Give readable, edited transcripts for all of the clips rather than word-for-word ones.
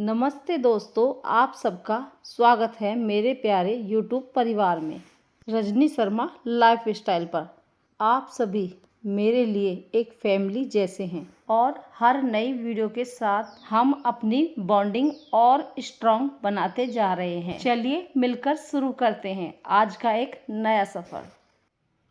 नमस्ते दोस्तों, आप सबका स्वागत है मेरे प्यारे यूट्यूब परिवार में। रजनी शर्मा लाइफ स्टाइल पर आप सभी मेरे लिए एक फैमिली जैसे हैं और हर नई वीडियो के साथ हम अपनी बॉन्डिंग और स्ट्रॉन्ग बनाते जा रहे हैं। चलिए मिलकर शुरू करते हैं आज का एक नया सफ़र।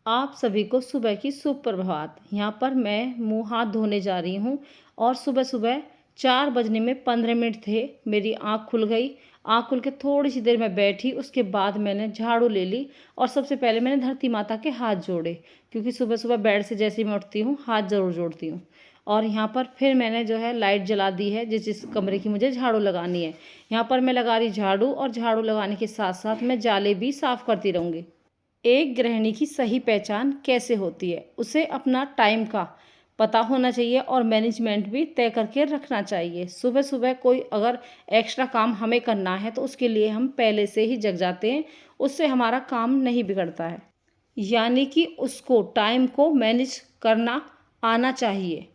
आप सभी को सुबह की सुप्रभात। यहाँ पर मैं मुंह हाथ धोने जा रही हूँ और सुबह सुबह 4 बजने में 15 मिनट थे, मेरी आँख खुल गई। आँख खुल के थोड़ी सी देर मैं बैठी, उसके बाद मैंने झाड़ू ले ली और सबसे पहले मैंने धरती माता के हाथ जोड़े, क्योंकि सुबह सुबह बेड से जैसे ही मैं उठती हूँ हाथ ज़रूर जोड़ती हूँ। और यहाँ पर फिर मैंने जो है लाइट जला दी है जिस कमरे की मुझे झाड़ू लगानी है। यहाँ पर मैं लगा रही झाड़ू और झाड़ू लगाने के साथ साथ मैं जाले भी साफ़ करती रहूँगी। एक गृहिणी की सही पहचान कैसे होती है, उसे अपना टाइम का पता होना चाहिए और मैनेजमेंट भी तय करके रखना चाहिए। सुबह सुबह कोई अगर एक्स्ट्रा काम हमें करना है तो उसके लिए हम पहले से ही जग जाते हैं, उससे हमारा काम नहीं बिगड़ता है। यानी कि उसको टाइम को मैनेज करना आना चाहिए।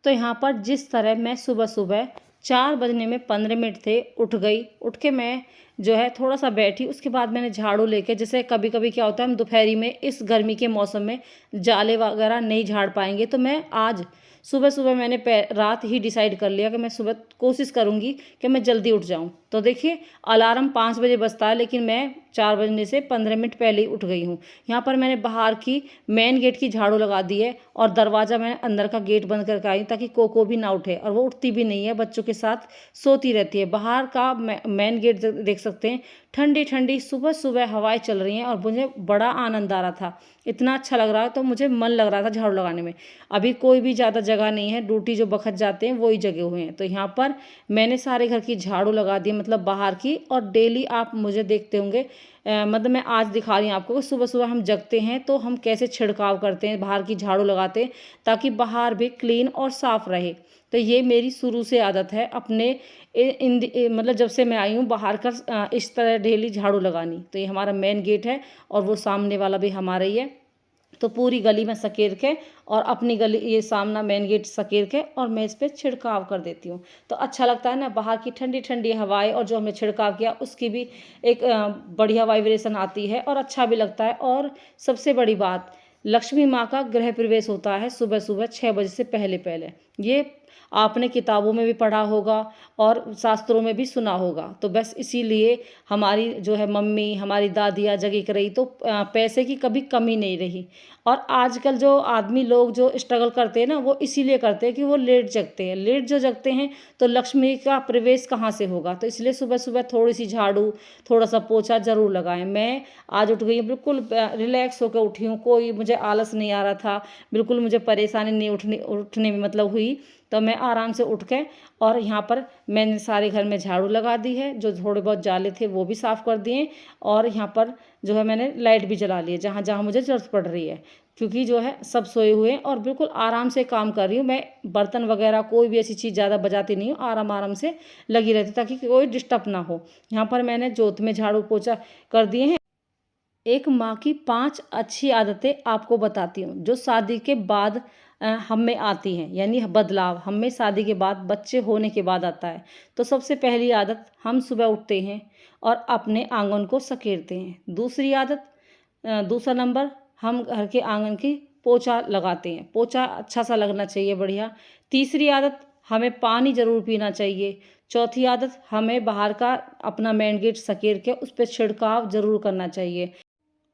तो यहाँ पर जिस तरह मैं सुबह सुबह 4 बजने में 15 मिनट थे उठ गई, उठ के मैं जो है थोड़ा सा बैठी, उसके बाद मैंने झाड़ू लेके, जैसे कभी कभी क्या होता है हम दोपहरी में इस गर्मी के मौसम में जाले वगैरह नहीं झाड़ पाएंगे, तो मैं आज सुबह सुबह मैंने रात ही डिसाइड कर लिया कि मैं सुबह कोशिश करूँगी कि मैं जल्दी उठ जाऊँ। तो देखिए अलार्म 5 बजे बजता है, लेकिन मैं 4 बजने से 15 मिनट पहले ही उठ गई हूँ। यहाँ पर मैंने बाहर की मेन गेट की झाड़ू लगा दी है और दरवाज़ा मैं अंदर का गेट बंद करके आई ताकि कोको भी ना उठे, और वो उठती भी नहीं है, बच्चों के साथ सोती रहती है। बाहर का मेन गेट देख सकते हैं, ठंडी ठंडी सुबह सुबह हवाएं चल रही हैं और मुझे बड़ा आनंद आ रहा था, इतना अच्छा लग रहा है, तो मुझे मन लग रहा था झाड़ू लगाने में। अभी कोई भी ज़्यादा जगह नहीं है, ड्यूटी जो बखत जाते हैं वही जगह हुए हैं। तो यहाँ पर मैंने सारे घर की झाड़ू लगा दी, मतलब बाहर की, और डेली आप मुझे देखते होंगे, मतलब मैं आज दिखा रही हूँ आपको कि सुबह सुबह हम जगते हैं तो हम कैसे छिड़काव करते हैं, बाहर की झाड़ू लगाते हैं ताकि बाहर भी क्लीन और साफ़ रहे। तो ये मेरी शुरू से आदत है अपने मतलब जब से मैं आई हूँ बाहर का इस तरह डेली झाड़ू लगानी। तो ये हमारा मेन गेट है और वो सामने वाला भी हमारा ही है। तो पूरी गली में सकेर के और अपनी गली ये सामना मेन गेट सकेर के और मैं इस पर छिड़काव कर देती हूँ। तो अच्छा लगता है ना, बाहर की ठंडी ठंडी हवाएं और जो हमने छिड़काव किया उसकी भी एक बढ़िया वाइब्रेशन आती है और अच्छा भी लगता है। और सबसे बड़ी बात, लक्ष्मी माँ का गृह प्रवेश होता है सुबह सुबह 6 बजे से पहले पहले। ये आपने किताबों में भी पढ़ा होगा और शास्त्रों में भी सुना होगा। तो बस इसीलिए हमारी जो है मम्मी, हमारी दादियाँ जगी कर रही, तो पैसे की कभी कमी नहीं रही। और आजकल जो आदमी लोग जो स्ट्रगल करते हैं ना, वो इसीलिए करते हैं कि वो लेट जगते हैं। लेट जो जगते हैं तो लक्ष्मी का प्रवेश कहाँ से होगा। तो इसलिए सुबह सुबह थोड़ी सी झाड़ू, थोड़ा सा पोछा ज़रूर लगाएं। मैं आज उठ गई हूँ, बिल्कुल रिलैक्स होकर उठी हूँ, कोई मुझे आलस नहीं आ रहा था, बिल्कुल मुझे परेशानी नहीं उठने में मतलब हुई। तो मैं आराम से उठ के और यहाँ पर मैंने सारे घर में झाड़ू लगा दी है, जो थोड़े बहुत जाले थे वो भी साफ़ कर दिए, और यहाँ पर जो है मैंने लाइट भी जला ली है जहाँ जहाँ मुझे ज़रूरत पड़ रही है, क्योंकि जो है सब सोए हुए हैं और बिल्कुल आराम से काम कर रही हूँ। मैं बर्तन वगैरह कोई भी ऐसी चीज़ ज़्यादा बजाती नहीं हूँ, आराम आराम से लगी रहती ताकि कोई डिस्टर्ब ना हो। यहाँ पर मैंने जोत में झाड़ू पोछा कर दिए हैं। एक माँ की 5 अच्छी आदतें आपको बताती हूँ जो शादी के बाद हम में आती हैं, यानी बदलाव हम में शादी के बाद, बच्चे होने के बाद आता है। तो सबसे पहली आदत, हम सुबह उठते हैं और अपने आंगन को सकेरते हैं। दूसरी आदत, दूसरा नंबर, हम घर के आंगन की पोछा लगाते हैं, पोछा अच्छा सा लगना चाहिए, बढ़िया। तीसरी आदत, हमें पानी ज़रूर पीना चाहिए। चौथी आदत, हमें बाहर का अपना मेन गेट सकेर के उस पर छिड़काव ज़रूर करना चाहिए।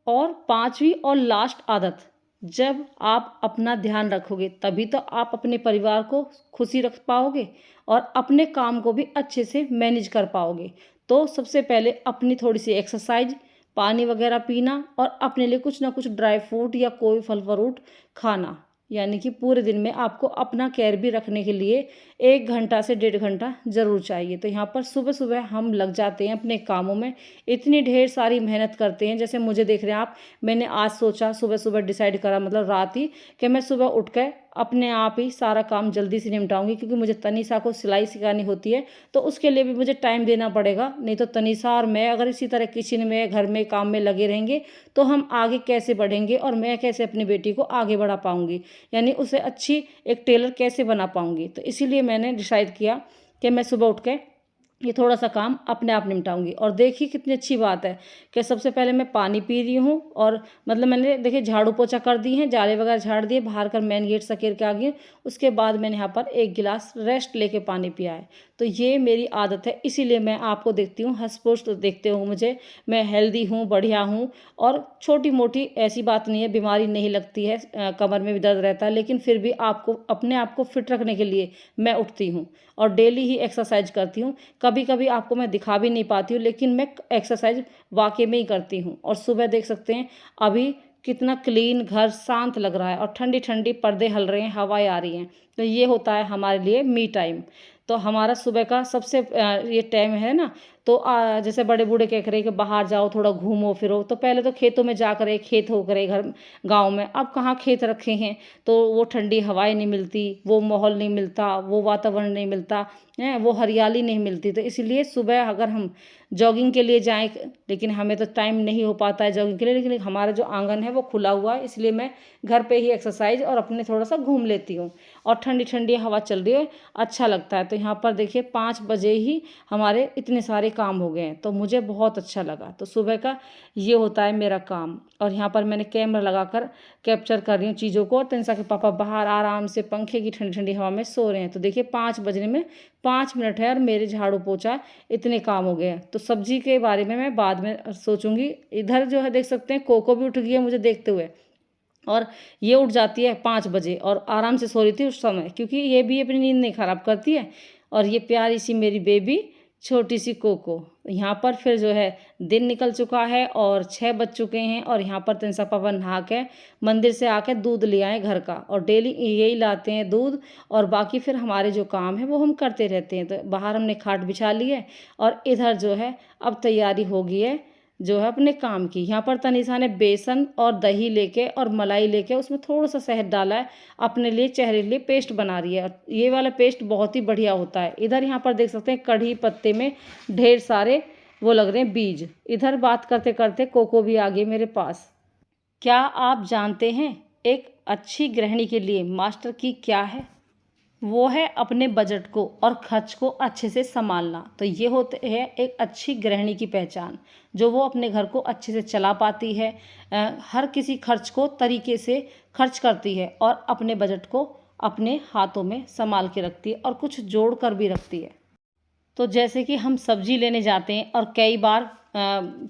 और 5वीं और लास्ट आदत, जब आप अपना ध्यान रखोगे तभी तो आप अपने परिवार को खुशी रख पाओगे और अपने काम को भी अच्छे से मैनेज कर पाओगे। तो सबसे पहले अपनी थोड़ी सी एक्सरसाइज, पानी वगैरह पीना और अपने लिए कुछ ना कुछ ड्राई फ्रूट या कोई फल फ्रूट खाना। यानी कि पूरे दिन में आपको अपना केयर भी रखने के लिए 1 घंटा से 1.5 घंटा ज़रूर चाहिए। तो यहाँ पर सुबह सुबह हम लग जाते हैं अपने कामों में, इतनी ढेर सारी मेहनत करते हैं। जैसे मुझे देख रहे हैं आप, मैंने आज सोचा, सुबह सुबह डिसाइड करा, मतलब रात ही, कि मैं सुबह उठ कर अपने आप ही सारा काम जल्दी से निपटाऊंगी, क्योंकि मुझे तनीषा को सिलाई सिखानी होती है तो उसके लिए भी मुझे टाइम देना पड़ेगा। नहीं तो तनीषा और मैं अगर इसी तरह किचन में, घर में काम में लगे रहेंगे तो हम आगे कैसे बढ़ेंगे और मैं कैसे अपनी बेटी को आगे बढ़ा पाऊंगी, यानी उसे अच्छी एक टेलर कैसे बना पाऊंगी। तो इसीलिए मैंने डिसाइड किया कि मैं सुबह उठ के ये थोड़ा सा काम अपने आप निपटाऊंगी। और देखिए कितनी अच्छी बात है कि सबसे पहले मैं पानी पी रही हूँ, और मतलब मैंने देखिए झाड़ू पोछा कर दी है, जाले वगैरह झाड़ दिए, बाहर कर मेन गेट सकेर के आ गई। उसके बाद मैंने यहाँ पर एक गिलास रेस्ट लेके पानी पिया है। तो ये मेरी आदत है, इसीलिए मैं आपको देखती हूँ हंस पुष्ट देखते हो मुझे, मैं हेल्दी हूँ, बढ़िया हूँ। और छोटी मोटी ऐसी बात नहीं है, बीमारी नहीं लगती है, कमर में भी दर्द रहता है, लेकिन फिर भी आपको अपने आप को फिट रखने के लिए मैं उठती हूँ और डेली ही एक्सरसाइज करती हूँ। कभी कभी आपको मैं दिखा भी नहीं पाती हूँ, लेकिन मैं एक्सरसाइज वाकई में ही करती हूँ। और सुबह देख सकते हैं अभी कितना क्लीन घर शांत लग रहा है, और ठंडी ठंडी पर्दे हल रहे हैं, हवाएं आ रही हैं। तो ये होता है हमारे लिए मी टाइम। तो हमारा सुबह का सबसे ये टाइम है ना। तो जैसे बड़े बूढ़े कह रहे कि बाहर जाओ, थोड़ा घूमो फिरो, तो पहले तो खेतों में जा करे, खेत हो करे घर गांव में, अब कहाँ खेत रखे हैं, तो वो ठंडी हवाएं नहीं मिलती, वो माहौल नहीं मिलता, वो वातावरण नहीं मिलता है, वो हरियाली नहीं मिलती। तो इसलिए सुबह अगर हम जॉगिंग के लिए जाएं, लेकिन हमें तो टाइम नहीं हो पाता है जॉगिंग के लिए, लेकिन हमारा जो आंगन है वो खुला हुआ है, इसलिए मैं घर पे ही एक्सरसाइज और अपने थोड़ा सा घूम लेती हूँ। और ठंडी ठंडी हवा चल रही है, अच्छा लगता है। तो यहाँ पर देखिए 5 बजे ही हमारे इतने सारे काम हो गए हैं, तो मुझे बहुत अच्छा लगा। तो सुबह का ये होता है मेरा काम। और यहाँ पर मैंने कैमरा लगाकर कैप्चर कर रही हूँ चीज़ों को। और तनिषा के पापा बाहर आराम से पंखे की ठंडी ठंडी हवा में सो रहे हैं। तो देखिए 5 बजने में 5 मिनट है और मेरे झाड़ू पोछा इतने काम हो गए हैं। तो सब्जी के बारे में मैं बाद में सोचूंगी। इधर जो है देख सकते हैं कोको भी उठ गई है मुझे देखते हुए, और ये उठ जाती है 5 बजे और आराम से सो रही थी उस समय, क्योंकि ये भी अपनी नींद नहीं खराब करती है। और ये प्यारी सी मेरी बेबी छोटी सी कोको, यहाँ पर फिर जो है दिन निकल चुका है और 6 बज चुके हैं। और यहाँ पर तनिषा पापा नहा के मंदिर से आके दूध ले आए घर का, और डेली यही लाते हैं दूध। और बाकी फिर हमारे जो काम है वो हम करते रहते हैं। तो बाहर हमने खाट बिछा ली है, और इधर जो है अब तैयारी हो गई है जो है अपने काम की। यहाँ पर तनिषा ने बेसन और दही लेके और मलाई लेके उसमें थोड़ा सा शहद डाला है, अपने लिए चेहरे के लिए पेस्ट बना रही है। ये वाला पेस्ट बहुत ही बढ़िया होता है। इधर यहाँ पर देख सकते हैं कढ़ी पत्ते में ढेर सारे वो लग रहे हैं बीज। इधर बात करते करते कोको भी आ गई मेरे पास। क्या आप जानते हैं एक अच्छी गृहिणी के लिए मास्टर की क्या है? वो है अपने बजट को और खर्च को अच्छे से संभालना। तो ये होते है एक अच्छी गृहिणी की पहचान, जो वो अपने घर को अच्छे से चला पाती है, हर किसी खर्च को तरीके से खर्च करती है, और अपने बजट को अपने हाथों में संभाल के रखती है और कुछ जोड़ कर भी रखती है। तो जैसे कि हम सब्जी लेने जाते हैं और कई बार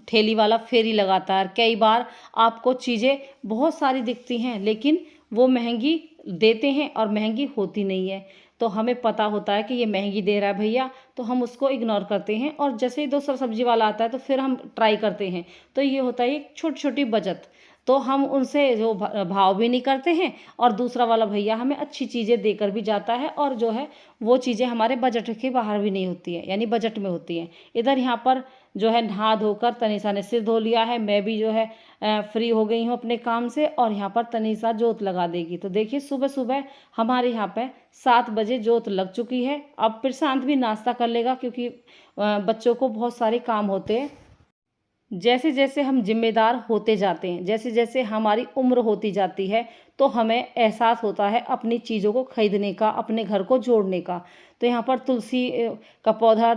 ठेली वाला फेरी लगाता है, कई बार आपको चीज़ें बहुत सारी दिखती हैं लेकिन वो महंगी देते हैं और महंगी होती नहीं है। तो हमें पता होता है कि ये महंगी दे रहा है भैया, तो हम उसको इग्नोर करते हैं, और जैसे ही दूसरा सब्जी वाला आता है तो फिर हम ट्राई करते हैं। तो ये होता है एक छोटी छोटी बचत। तो हम उनसे जो भाव भी नहीं करते हैं, और दूसरा वाला भैया हमें अच्छी चीज़ें देकर भी जाता है, और जो है वो चीज़ें हमारे बजट के बाहर भी नहीं होती है, यानी बजट में होती हैं। इधर यहाँ पर जो है नहा धोकर तनिषा ने सिर धो लिया है, मैं भी जो है फ्री हो गई हूँ अपने काम से। और यहाँ पर तनिषा जोत लगा देगी। तो देखिए सुबह सुबह हमारे यहाँ पे 7 बजे जोत लग चुकी है। अब प्रशांत भी नाश्ता कर लेगा, क्योंकि बच्चों को बहुत सारे काम होते हैं। जैसे जैसे हम जिम्मेदार होते जाते हैं, जैसे जैसे हमारी उम्र होती जाती है, तो हमें एहसास होता है अपनी चीज़ों को खरीदने का, अपने घर को जोड़ने का। तो यहाँ पर तुलसी का पौधा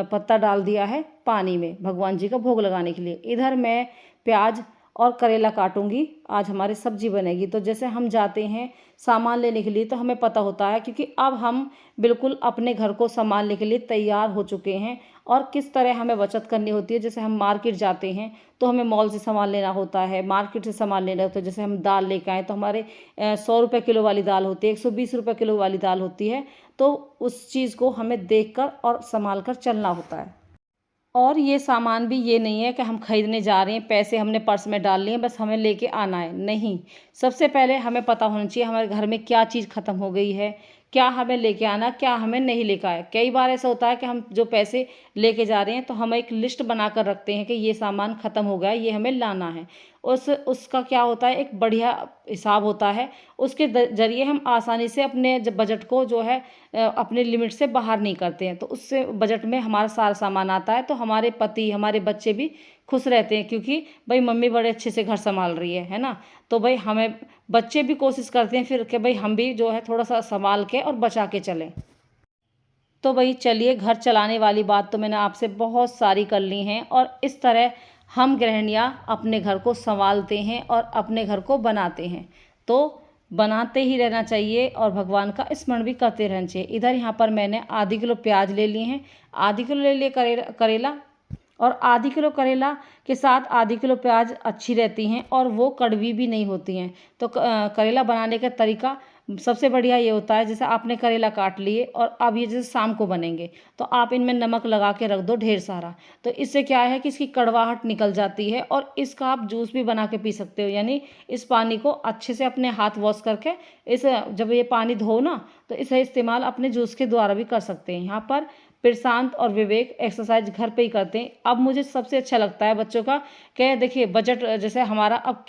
पत्ता डाल दिया है पानी में भगवान जी का भोग लगाने के लिए। इधर मैं प्याज और करेला काटूंगी, आज हमारी सब्जी बनेगी। तो जैसे हम जाते हैं सामान लेने के लिए, तो हमें पता होता है, क्योंकि अब हम बिल्कुल अपने घर को संभालने के लिए तैयार हो चुके हैं, और किस तरह हमें बचत करनी होती है। जैसे हम मार्केट जाते हैं तो हमें मॉल से सामान लेना होता है, मार्केट से सामान लेना होता है। जैसे हम दाल लेकर आए तो हमारे 100 रुपये किलो वाली दाल होती है, 120 रुपये किलो वाली दाल होती है। तो उस चीज़ को हमें देखकर और संभाल कर चलना होता है। और ये सामान भी ये नहीं है कि हम खरीदने जा रहे हैं, पैसे हमने पर्स में डाल लिए, बस हमें लेके आना है, नहीं। सबसे पहले हमें पता होना चाहिए हमारे घर में क्या चीज़ ख़त्म हो गई है, क्या हमें लेके आना, क्या हमें नहीं लेके आया। कई बार ऐसा होता है कि हम जो पैसे लेके जा रहे हैं तो हम एक लिस्ट बना कर रखते हैं कि ये सामान ख़त्म हो गया, ये हमें लाना है। उसका क्या होता है, एक बढ़िया हिसाब होता है, उसके जरिए हम आसानी से अपने बजट को जो है अपने लिमिट से बाहर नहीं करते हैं। तो उससे बजट में हमारा सारा सामान आता है, तो हमारे पति हमारे बच्चे भी खुश रहते हैं, क्योंकि भाई मम्मी बड़े अच्छे से घर संभाल रही है ना। तो भाई हमें बच्चे भी कोशिश करते हैं फिर कि भाई हम भी जो है थोड़ा सा संभाल के और बचा के चलें। तो भाई चलिए, घर चलाने वाली बात तो मैंने आपसे बहुत सारी कर ली हैं, और इस तरह हम गृहिणियाँ अपने घर को संभालते हैं और अपने घर को बनाते हैं। तो बनाते ही रहना चाहिए और भगवान का स्मरण भी करते रहना चाहिए। इधर यहाँ पर मैंने आधी किलो प्याज ले लिए हैं, आधी किलो ले लिए करेला, और आधी किलो करेला के साथ आधी किलो प्याज अच्छी रहती हैं और वो कड़वी भी नहीं होती हैं। तो करेला बनाने का तरीका सबसे बढ़िया ये होता है, जैसे आपने करेला काट लिए और अब ये जैसे शाम को बनेंगे तो आप इनमें नमक लगा के रख दो ढेर सारा। तो इससे क्या है कि इसकी कड़वाहट निकल जाती है और इसका आप जूस भी बना के पी सकते हो। यानी इस पानी को अच्छे से अपने हाथ वॉश करके इस जब ये पानी धो ना, तो इसे इस्तेमाल अपने जूस के द्वारा भी कर सकते हैं। यहाँ पर प्रशांत और विवेक एक्सरसाइज घर पे ही करते हैं। अब मुझे सबसे अच्छा लगता है बच्चों का, कि देखिए बजट जैसे हमारा अब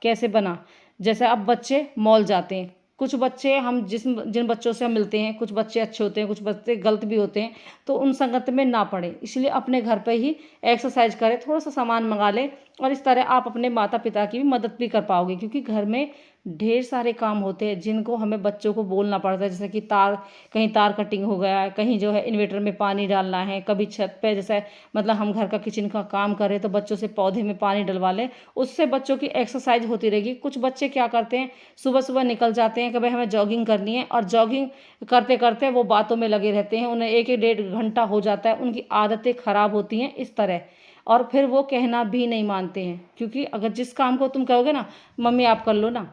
कैसे बना, जैसे अब बच्चे मॉल जाते हैं, कुछ बच्चे हम जिन बच्चों से हम मिलते हैं, कुछ बच्चे अच्छे होते हैं, कुछ बच्चे गलत भी होते हैं, तो उन संगत में ना पड़े, इसलिए अपने घर पे ही एक्सरसाइज करें, थोड़ा सा सामान मंगा लें, और इस तरह आप अपने माता पिता की भी मदद भी कर पाओगे। क्योंकि घर में ढेर सारे काम होते हैं जिनको हमें बच्चों को बोलना पड़ता है, जैसे कि कहीं तार कटिंग हो गया है, कहीं जो है इन्वर्टर में पानी डालना है, कभी छत पे जैसे मतलब हम घर का किचन का काम करें तो बच्चों से पौधे में पानी डलवा लें, उससे बच्चों की एक्सरसाइज होती रहेगी। कुछ बच्चे क्या करते हैं, सुबह सुबह निकल जाते हैं कि भाई हमें जॉगिंग करनी है, और जॉगिंग करते करते वो बातों में लगे रहते हैं, उन्हें एक एक डेढ़ घंटा हो जाता है, उनकी आदतें खराब होती हैं इस तरह, और फिर वो कहना भी नहीं मानते हैं। क्योंकि अगर जिस काम को तुम कहोगे ना, मम्मी आप कर लो ना,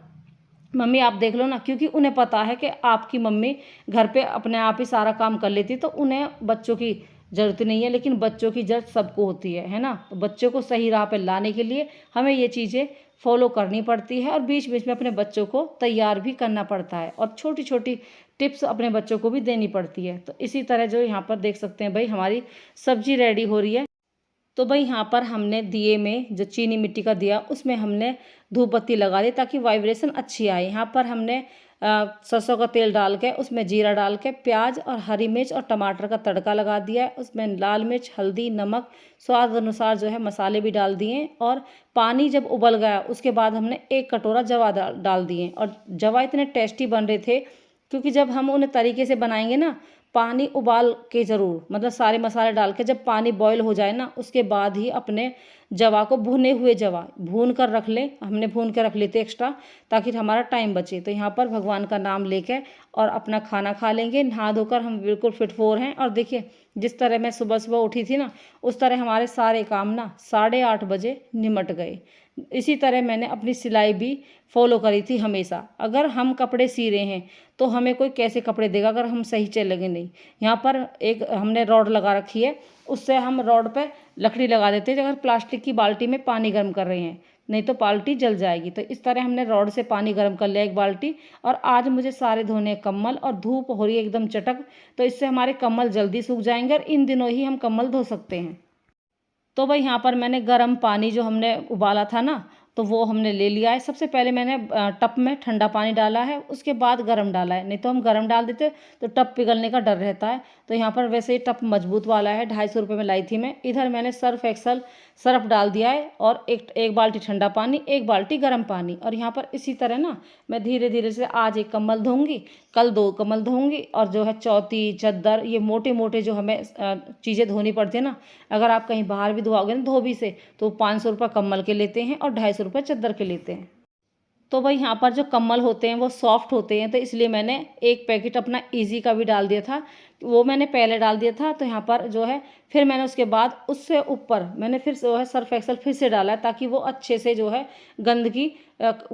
मम्मी आप देख लो ना, क्योंकि उन्हें पता है कि आपकी मम्मी घर पे अपने आप ही सारा काम कर लेती, तो उन्हें बच्चों की ज़रूरत नहीं है। लेकिन बच्चों की ज़रूरत सबको होती है ना। तो बच्चों को सही राह पे लाने के लिए हमें ये चीज़ें फॉलो करनी पड़ती है, और बीच बीच में अपने बच्चों को तैयार भी करना पड़ता है, और छोटी छोटी टिप्स अपने बच्चों को भी देनी पड़ती है। तो इसी तरह जो यहाँ पर देख सकते हैं भाई, हमारी सब्जी रेडी हो रही है। तो भाई यहाँ पर हमने दिए में जो चीनी मिट्टी का दिया, उसमें हमने धूप बत्ती लगा दी ताकि वाइब्रेशन अच्छी आए। यहाँ पर हमने सरसों का तेल डाल के उसमें जीरा डाल के प्याज और हरी मिर्च और टमाटर का तड़का लगा दिया है। उसमें लाल मिर्च, हल्दी, नमक, स्वाद अनुसार जो है मसाले भी डाल दिए, और पानी जब उबल गया उसके बाद हमने 1 कटोरा जवा डाल दिए। और जवा इतने टेस्टी बन रहे थे, क्योंकि जब हम उन्हें तरीके से बनाएंगे ना, पानी उबाल के ज़रूर, मतलब सारे मसाले डाल के जब पानी बॉईल हो जाए ना, उसके बाद ही अपने जवा को, भुने हुए जवा भून कर रख लें। हमने भून कर रख लेते एक्स्ट्रा, ताकि हमारा टाइम बचे। तो यहाँ पर भगवान का नाम लेकर और अपना खाना खा लेंगे। नहा धोकर हम बिल्कुल फिट फोर हैं। और देखिए, जिस तरह मैं सुबह सुबह उठी थी ना, उस तरह हमारे सारे काम ना 8:30 बजे निमट गए। इसी तरह मैंने अपनी सिलाई भी फॉलो करी थी हमेशा। अगर हम कपड़े सी रहे हैं तो हमें कोई कैसे कपड़े देगा अगर हम सही चलेंगे नहीं। यहाँ पर एक हमने रॉड लगा रखी है, उससे हम रॉड पे लकड़ी लगा देते हैं अगर प्लास्टिक की बाल्टी में पानी गर्म कर रहे हैं, नहीं तो बाल्टी जल जाएगी। तो इस तरह हमने रॉड से पानी गर्म कर लिया 1 बाल्टी। और आज मुझे सारे धोने कम्बल, और धूप हो रही है एकदम चटक, तो इससे हमारे कम्बल जल्दी सूख जाएंगे और इन दिनों ही हम कम्बल धो सकते हैं। तो भाई यहाँ पर मैंने गर्म पानी जो हमने उबाला था ना, तो वो हमने ले लिया है। सबसे पहले मैंने टब में ठंडा पानी डाला है, उसके बाद गर्म डाला है, नहीं तो हम गर्म डाल देते तो टब पिघलने का डर रहता है। तो यहाँ पर वैसे ही टब मजबूत वाला है, 250 रुपये में लाई थी मैं। इधर मैंने सर्फ एक्सल सर्फ डाल दिया है, और एक बाल्टी ठंडा पानी, 1 बाल्टी गर्म पानी। और यहाँ पर इसी तरह ना मैं धीरे धीरे से आज 1 कम्बल धोऊंगी, कल 2 कम्बल धोऊंगी, और जो है चौथी चद्दर, ये मोटे मोटे जो हमें चीज़ें धोनी पड़ती है ना, अगर आप कहीं बाहर भी धोओगे ना धोबी से, तो 500 रुपये कम्बल के लेते हैं और 250 रुपये चद्दर के लेते हैं। तो भाई यहाँ पर जो कम्बल होते हैं वो सॉफ्ट होते हैं, तो इसलिए मैंने 1 पैकेट अपना इजी का भी डाल दिया था, वो मैंने पहले डाल दिया था। तो यहाँ पर जो है फिर मैंने उसके बाद उससे ऊपर मैंने फिर जो है सर्फ एक्सल फिर से डाला है, ताकि वो अच्छे से जो है गंदगी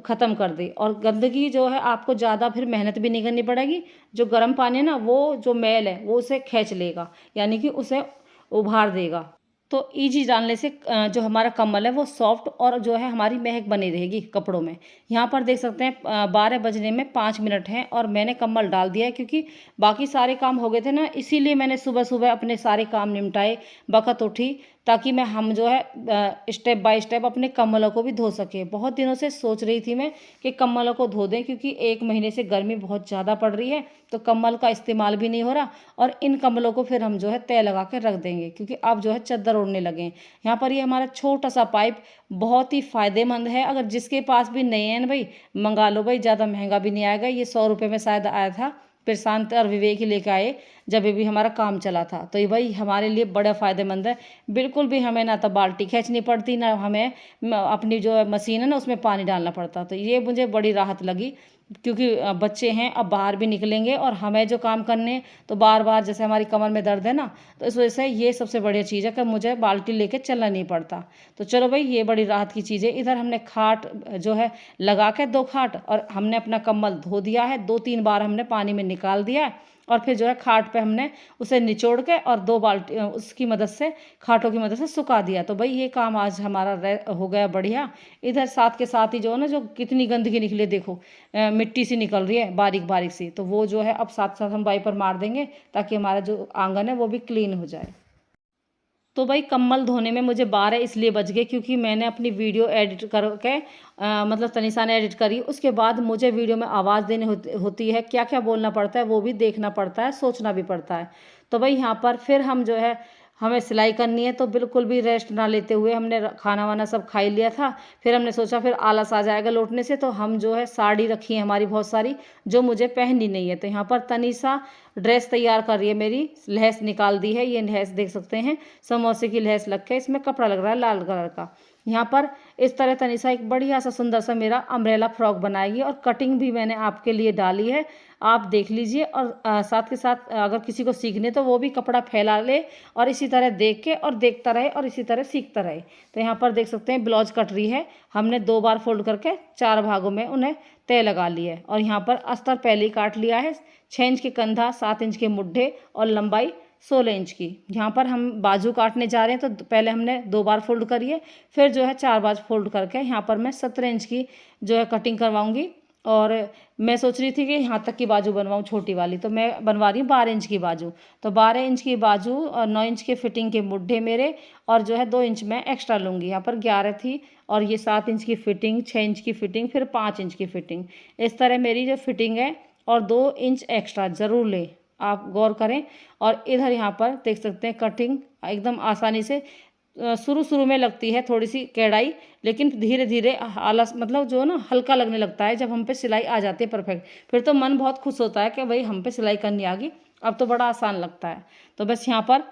ख़त्म कर दे। और गंदगी जो है आपको ज़्यादा फिर मेहनत भी नहीं करनी पड़ेगी। जो गर्म पानी है ना, वो जो मैल है वो उसे खींच लेगा, यानी कि उसे उभार देगा। तो इजी डालने से जो हमारा कम्बल है वो सॉफ्ट और जो है हमारी महक बनी रहेगी कपड़ों में। यहाँ पर देख सकते हैं 12 बजने में 5 मिनट हैं, और मैंने कम्बल डाल दिया है क्योंकि बाकी सारे काम हो गए थे ना, इसीलिए मैंने सुबह सुबह अपने सारे काम निपटाए, बखत उठी, ताकि हम जो है स्टेप बाय स्टेप अपने कम्बलों को भी धो सके। बहुत दिनों से सोच रही थी मैं कि कम्बलों को धो दें, क्योंकि 1 महीने से गर्मी बहुत ज़्यादा पड़ रही है, तो कम्बल का इस्तेमाल भी नहीं हो रहा। और इन कम्बलों को फिर हम जो है तय लगा के रख देंगे, क्योंकि अब जो है चद्दर उड़ने लगे हैं। यहाँ पर ये हमारा छोटा सा पाइप बहुत ही फ़ायदेमंद है। अगर जिसके पास भी नहीं है ना भाई, मंगा लो भाई, ज़्यादा महंगा भी नहीं आएगा। ये 100 रुपये में शायद आया था, प्रशांत और विवेक ही लेके आए जब भी हमारा काम चला था। तो ये भाई हमारे लिए बड़ा फ़ायदेमंद है। बिल्कुल भी हमें ना तो बाल्टी खींचनी पड़ती, ना हमें अपनी जो मशीन है ना उसमें पानी डालना पड़ता। तो ये मुझे बड़ी राहत लगी, क्योंकि बच्चे हैं अब बाहर भी निकलेंगे और हमें जो काम करने तो बार बार, जैसे हमारी कमर में दर्द है ना, तो इस वजह से ये सबसे बढ़िया चीज़ है कि मुझे बाल्टी लेके चलना नहीं पड़ता। तो चलो भाई ये बड़ी राहत की चीज़ है। इधर हमने खाट जो है लगा के 2 खाट, और हमने अपना कंबल धो दिया है, 2-3 बार हमने पानी में निकाल दिया है, और फिर जो है खाट पे हमने उसे निचोड़ के और 2 बाल्टी उसकी मदद से, खाटों की मदद से सुखा दिया। तो भाई ये काम आज हमारा हो गया बढ़िया। इधर साथ के साथ ही जो है ना, जो कितनी गंदगी निकली देखो, मिट्टी सी निकल रही है बारीक बारीक सी, तो वो जो है अब साथ साथ हम वाइपर मार देंगे ताकि हमारा जो आंगन है वो भी क्लीन हो जाए। तो भाई कंबल धोने में मुझे 12 इसलिए बज गए क्योंकि मैंने अपनी वीडियो एडिट करके मतलब तनिषा ने एडिट करी, उसके बाद मुझे वीडियो में आवाज़ देनी होती है, क्या क्या बोलना पड़ता है वो भी देखना पड़ता है, सोचना भी पड़ता है। तो भाई यहाँ पर फिर हम जो है, हमें सिलाई करनी है, तो बिल्कुल भी रेस्ट ना लेते हुए हमने खाना वाना सब खा ही लिया था। फिर हमने सोचा फिर आलस आ जाएगा लौटने से, तो हम जो है साड़ी रखी है हमारी बहुत सारी, जो मुझे पहननी नहीं है। तो यहाँ पर तनिषा ड्रेस तैयार कर रही है मेरी, लहस निकाल दी है, ये लहस देख सकते हैं, समोसे की लहस लग के इसमें कपड़ा लग रहा है लाल कलर का। यहाँ पर इस तरह तनिषा एक बढ़िया सा सुंदर सा मेरा अम्ब्रेला फ्रॉक बनाएगी, और कटिंग भी मैंने आपके लिए डाली है, आप देख लीजिए। और साथ के साथ अगर किसी को सीखने तो वो भी कपड़ा फैला ले और इसी तरह देख के और देखता रहे और इसी तरह सीखता रहे। तो यहाँ पर देख सकते हैं ब्लाउज कट रही है, हमने 2 बार फोल्ड करके 4 भागों में उन्हें तय लगा लिया है। और यहाँ पर अस्तर पहले ही काट लिया है, 6 इंच के कंधा, 7 इंच के मुड्ढे और लंबाई 16 इंच की। यहाँ पर हम बाजू काटने जा रहे हैं, तो पहले हमने 2 बार फोल्ड करिए, फिर जो है 4 बार फोल्ड करके यहाँ पर मैं 17 इंच की जो है कटिंग करवाऊंगी। और मैं सोच रही थी कि यहाँ तक की बाजू बनवाऊँ छोटी वाली, तो मैं बनवा रही हूँ 12 इंच की बाजू। तो 12 इंच की बाजू और 9 इंच के फिटिंग के मुड्ढे मेरे, और जो है 2 इंच मैं एक्स्ट्रा लूँगी। यहाँ पर 11 थी, और ये 7 इंच की फिटिंग, 6 इंच की फिटिंग, फिर 5 इंच की फिटिंग, इस तरह मेरी जो फिटिंग है। और 2 इंच एक्स्ट्रा ज़रूर लें, आप गौर करें। और इधर यहाँ पर देख सकते हैं कटिंग एकदम आसानी से, शुरू शुरू में लगती है थोड़ी सी कड़ाई, लेकिन धीरे धीरे आलस मतलब जो ना हल्का लगने लगता है जब हम पे सिलाई आ जाती है परफेक्ट। फिर तो मन बहुत खुश होता है कि भाई हम पे सिलाई करनी आ गई, अब तो बड़ा आसान लगता है। तो बस यहाँ पर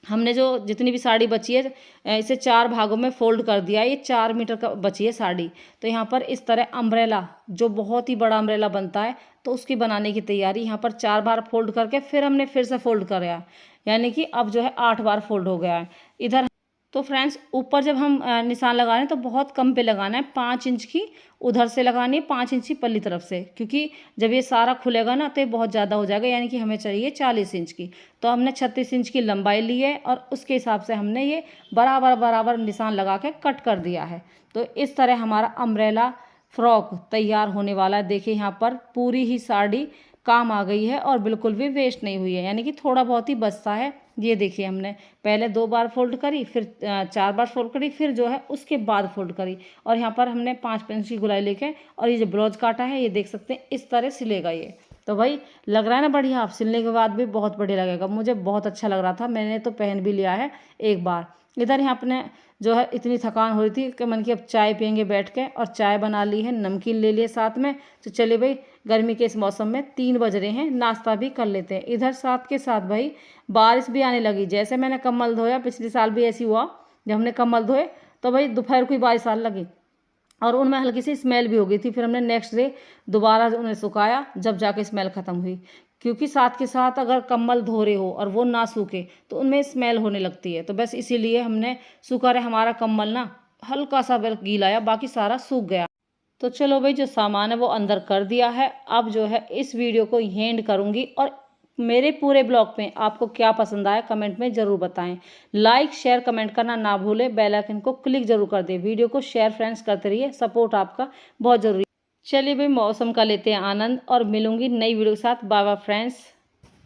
हमने जो जितनी भी साड़ी बची है इसे 4 भागों में फोल्ड कर दिया है। ये 4 मीटर का बची है साड़ी। तो यहाँ पर इस तरह अम्ब्रेला, जो बहुत ही बड़ा अम्ब्रेला बनता है, तो उसकी बनाने की तैयारी। यहाँ पर 4 बार फोल्ड करके फिर हमने फिर से फोल्ड कराया, यानी कि अब जो है 8 बार फोल्ड हो गया है इधर। तो फ्रेंड्स ऊपर जब हम निशान लगा रहे हैं तो बहुत कम पे लगाना है, 5 इंच की उधर से लगानी है, 5 इंच की पल्ली तरफ से, क्योंकि जब ये सारा खुलेगा ना तो ये बहुत ज़्यादा हो जाएगा, यानी कि हमें चाहिए 40 इंच की। तो हमने 36 इंच की लंबाई ली है, और उसके हिसाब से हमने ये बराबर बराबर निशान लगा के कट कर दिया है। तो इस तरह हमारा अम्ब्रेला फ्रॉक तैयार होने वाला है। देखिए यहाँ पर पूरी ही साड़ी काम आ गई है और बिल्कुल भी वेस्ट नहीं हुई है, यानी कि थोड़ा बहुत ही बचता है। ये देखिए हमने पहले 2 बार फोल्ड करी, फिर 4 बार फोल्ड करी, फिर जो है उसके बाद फोल्ड करी, और यहाँ पर हमने 5 इंच की गुलाई लेके और ये जो ब्लाउज काटा है ये देख सकते हैं इस तरह सिलेगा ये। तो भाई लग रहा है ना बढ़िया, आप सिलने के बाद भी बहुत बढ़िया लगेगा। मुझे बहुत अच्छा लग रहा था, मैंने तो पहन भी लिया है एक बार। इधर यहाँ अपने जो है इतनी थकान हो रही थी कि मन की अब चाय पियेंगे बैठ के, और चाय बना ली है, नमकीन ले लिए साथ में। तो चलिए भाई गर्मी के इस मौसम में 3 बज रहे हैं, नाश्ता भी कर लेते हैं। इधर साथ के साथ भाई बारिश भी आने लगी। जैसे मैंने कम्बल धोया, पिछले साल भी ऐसी हुआ, जब हमने कम्बल धोए तो भाई दोपहर को ही बारिश आने लगी, और उनमें हल्की सी स्मेल भी हो गई थी। फिर हमने नेक्स्ट डे दोबारा उन्हें सुखाया, जब जाके स्मेल ख़त्म हुई। क्योंकि साथ के साथ अगर कम्बल धो रहे हो और वो ना सूखे तो उनमें स्मेल होने लगती है। तो बस इसीलिए हमने सूखा रहे हमारा कम्बल ना, हल्का सा गीला आया, बाकी सारा सूख गया। तो चलो भाई जो सामान है वो अंदर कर दिया है। अब जो है इस वीडियो को एंड करूँगी, और मेरे पूरे ब्लॉग में आपको क्या पसंद आया कमेंट में ज़रूर बताएं। लाइक शेयर कमेंट करना ना भूलें, बेल आइकन को क्लिक ज़रूर कर दें। वीडियो को शेयर फ्रेंड्स करते रहिए, सपोर्ट आपका बहुत ज़रूरी है। चलिए भाई मौसम का लेते हैं आनंद, और मिलूंगी नई वीडियो के साथ। Bye bye friends.